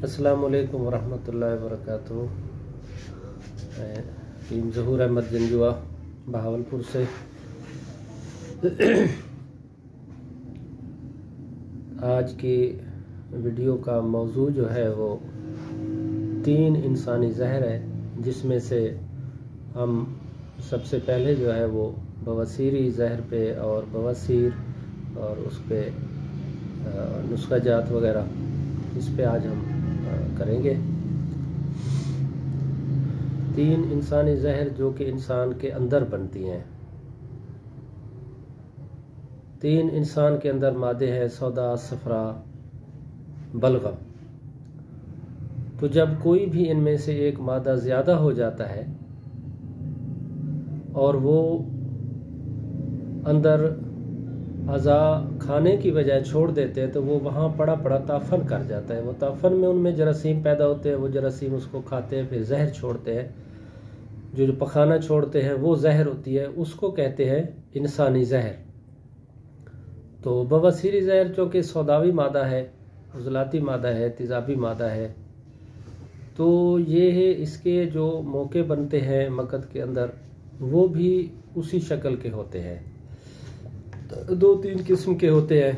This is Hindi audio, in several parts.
अस्सलाम वालेकुम वरहमतुल्लाहि वबरकातुहू। मैं टीम ज़हूर अहमद जंजुआ बहावलपुर से। आज की वीडियो का मौजू जो है वो 3 इंसानी जहर है, जिसमें से हम सबसे पहले जो है वो बवासीरी जहर पे और बवासीर और उस पे नुस्खा जात वगैरह इस पे आज हम करेंगे। 3 इंसानी जहर जो कि इंसान के अंदर बनती हैं। 3 इंसान के अंदर मादे हैं सौदा, सफरा, बलगम। तो जब कोई भी इनमें से एक मादा ज़्यादा हो जाता है और वो अंदर अज़ा खाने की बजाय छोड़ देते हैं तो वो वहाँ पड़ा पड़ा ताफन कर जाता है। वो ताफन में उनमें जरासीम पैदा होते हैं, वो जरासीम उसको खाते हैं, फिर जहर छोड़ते हैं। जो पखाना छोड़ते हैं वो जहर होती है, उसको कहते हैं इंसानी जहर। तो बवासीरी जहर चूँकि सौदावी मादा है, उजलाती मादा है, तेज़ाबी मादा है, तो ये है इसके जो मौके बनते हैं मकद के अंदर वो भी उसी शक्ल के होते हैं। 2-3 किस्म के होते हैं।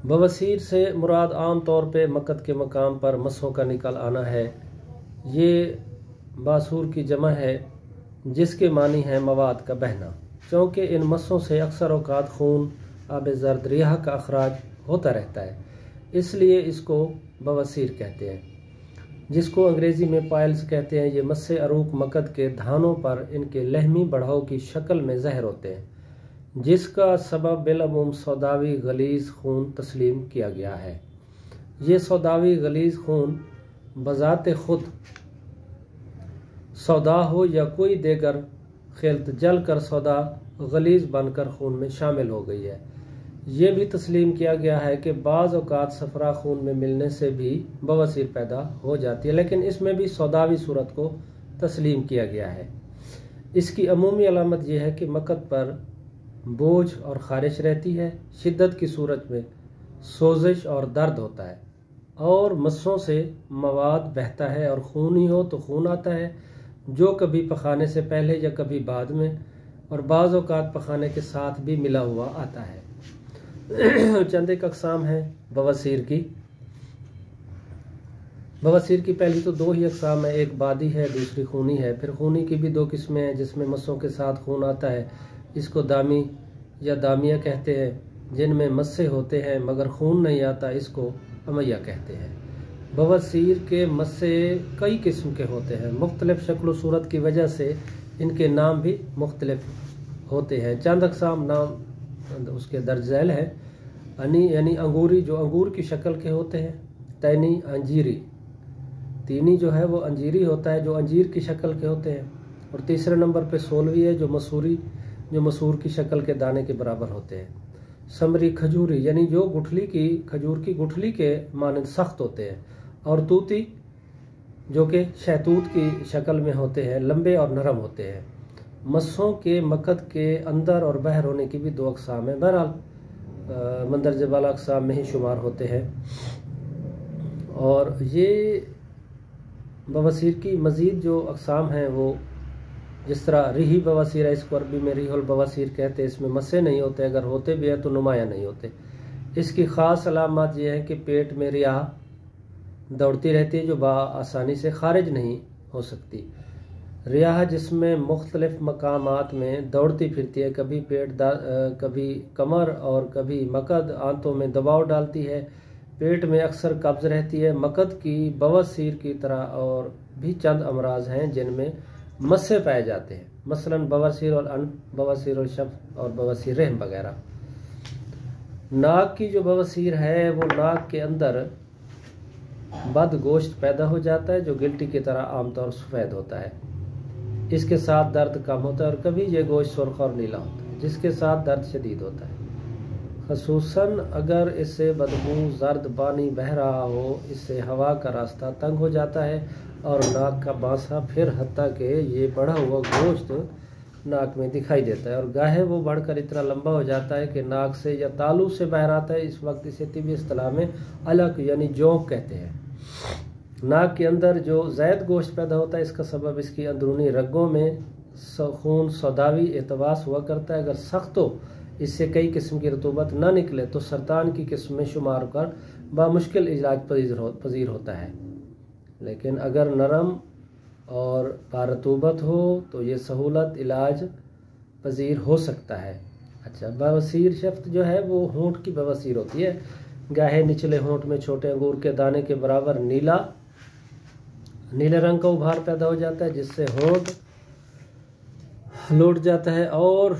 बवासीर से मुराद आम तौर पे मकद के मकाम पर मसों का निकल आना है। ये बासूर की जमा है जिसके मानी है मवाद का बहना। चूँकि इन मसों से अक्सर औकात खून, आब जर्द, रियाह का अखराज होता रहता है, इसलिए इसको बवासीर कहते हैं, जिसको अंग्रेज़ी में पाइल्स कहते हैं। ये मस्से अरूक मकद के धानों पर इनके लहमी बढ़ाव की शक्ल में जहर होते हैं, जिसका सबब बिलअमूम सौदावी गलीज़ खून तस्लीम किया गया है। ये सौदावी गलीज़ खून बज़ाते खुद सौदा हो या कोई देगर खिल्त जल कर सौदा गलीज़ बनकर खून में शामिल हो गई है। ये भी तस्लीम किया गया है कि बाज़ औक़ात सफरा खून में मिलने से भी बवासीर पैदा हो जाती है, लेकिन इसमें भी सौदावी सूरत को तस्लीम किया गया है। इसकी अमूमी अलामत यह है कि मकद पर बोझ और ख़ारिश रहती है, शिद्दत की सूरत में सोजिश और दर्द होता है, और मस्सों से मवाद बहता है, और खून ही हो तो खून आता है, जो कभी पखाने से पहले या कभी बाद में, और बाज़ औक़ात पखाने के साथ भी मिला हुआ आता है। चंद एक अक़साम है बवासीर की। बवासीर की पहली तो 2 ही अक़साम है, एक बादी है, दूसरी खूनी है। फिर खूनी की भी 2 किस्में हैं, जिसमें मस्सों के साथ खून आता है। इसको दामी या दामिया कहते हैं। जिनमें मस्से होते हैं मगर खून नहीं आता, इसको अमैया कहते हैं। बवासीर के मस्से कई किस्म के होते हैं। मुख्तलिफ शक्ल सूरत की वजह से इनके नाम भी मुख्तलिफ होते हैं। चंद अक़साम नाम उसके दर्ज झैल है। अनी यानी अंगूरी, जो अंगूर की शक्ल के होते हैं। तैनी, अंजीरी। तीनी जो है वो अंजीरी होता है, जो अंजीर की शक्ल के होते हैं। और तीसरे नंबर पे सोलवी है, जो मसूरी, जो मसूर की शक्ल के दाने के बराबर होते हैं। समरी, खजूरी, यानी जो गुठली की, खजूर की गुठली के मानंद सख्त होते हैं। और तूती, जो कि शहतूत की शक्ल में होते हैं, लंबे और नरम होते हैं। मस्सों के मकद के अंदर और बाहर होने की भी 2 अक़साम हैं। बहरहाल मंदरजे वाला अक़साम में ही शुमार होते हैं। और ये बवासीर की मज़ीद जो अक़साम हैं वो जिस तरह रिही बवासीर है, इसको अरबी में रिहुल बवासीर कहते हैं। इसमें मस्से नहीं होते, अगर होते भी हैं तो नुमाया नहीं होते। इसकी ख़ास अलामत यह है कि पेट में रियाह दौड़ती रहती है, जो आसानी से खारिज नहीं हो सकती। रियाह जिसमें मुख्तलिफ मकामात में दौड़ती फिरती है, कभी पेट, कभी कमर और कभी मकद, आंतों में दबाव डालती है। पेट में अक्सर कब्ज़ रहती है। मकद की बवासीर की तरह और भी चंद अमराज हैं जिनमें मस्से पाए जाते हैं, मसलन बवासीर और बवासीर और शफ और बवासीर रहम वगैरह। नाक की जो बवासीर है वो नाक के अंदर बद गोश्त पैदा हो जाता है, जो गिल्टी की तरह आमतौर सफ़ेद होता है। इसके साथ दर्द कम होता है, और कभी ये गोश्त सुर्ख और नीला होता है, जिसके साथ दर्द शदीद होता है। खसूसन अगर इससे बदबू जर्द पानी बह रहा हो, इससे हवा का रास्ता तंग हो जाता है और नाक का बांसा, फिर हत्ता कि ये बढ़ा हुआ गोश्त नाक में दिखाई देता है, और गाहे वो बढ़कर इतना लंबा हो जाता है कि नाक से या तालू से बाहर आता है। इस वक्त इसे तिब्बी इस्तिलाह में अलग यानी जोंक कहते हैं। नाक के अंदर जो ज़ायद गोश्त पैदा होता है, इसका सबब इसकी अंदरूनी रगों में खून सौदावी एतवास हुआ करता है। अगर सख्त हो, इससे कई किस्म की रतूबत ना निकले तो सरतान की किस्म में शुमार कर बामुश्किल इलाज पजीर होता है। लेकिन अगर नरम और बारतूबत हो तो ये सहूलत इलाज पजीर हो सकता है। अच्छा, बवासीर शफ्त जो है वो होंठ की बवासीर होती है। गाहे निचले होंठ में छोटे अंगूर के दाने के बराबर नीले रंग का उभार पैदा हो जाता है, जिससे होंठ लौट जाता है और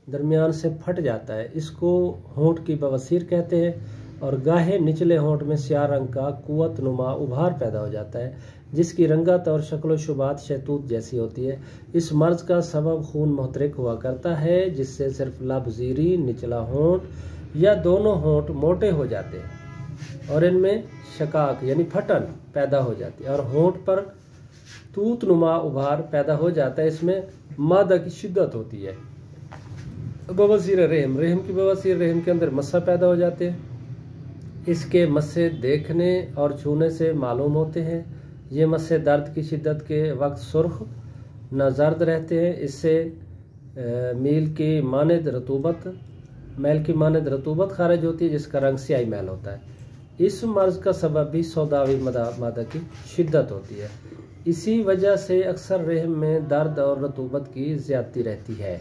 दरमियान से फट जाता है। इसको होंठ की बवासीर कहते हैं। और गाहे निचले होंठ में स्याह रंग का कुव्वत नुमा उभार पैदा हो जाता है, जिसकी रंगत और शक्ल शुबात शहतूत जैसी होती है। इस मर्ज का सबब खून मुहतरिक हुआ करता है, जिससे सिर्फ लाबजीरी, निचला होंठ या दोनों होंठ मोटे हो जाते हैं और इनमें शकाक यानी फटन पैदा हो जाती है, और होंठ पर तूत नुमा उभार पैदा हो जाता है। इसमें मादा की शिद्दत होती है। बवासीर रहम की बवासीर, रहम के अंदर मस्सा पैदा हो जाते हैं। इसके मस्से देखने और छूने से मालूम होते हैं। ये मस्से दर्द की शिद्दत के वक्त सुर्ख न जर्द रहते हैं। इससे मैल की मानद रतूबत खारिज होती है, जिसका रंग स्याही मैल होता है। इस मर्ज का सबब भी सौदावी मादा की शिद्दत होती है। इसी वजह से अक्सर रहम में दर्द और रतूबत की ज्यादती रहती है।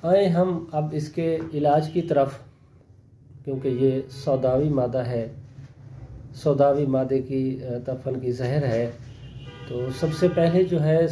आए हम अब इसके इलाज की तरफ, क्योंकि ये सौदावी मादा है, सौदावी मादे की तफन की जहर है। तो सबसे पहले जो है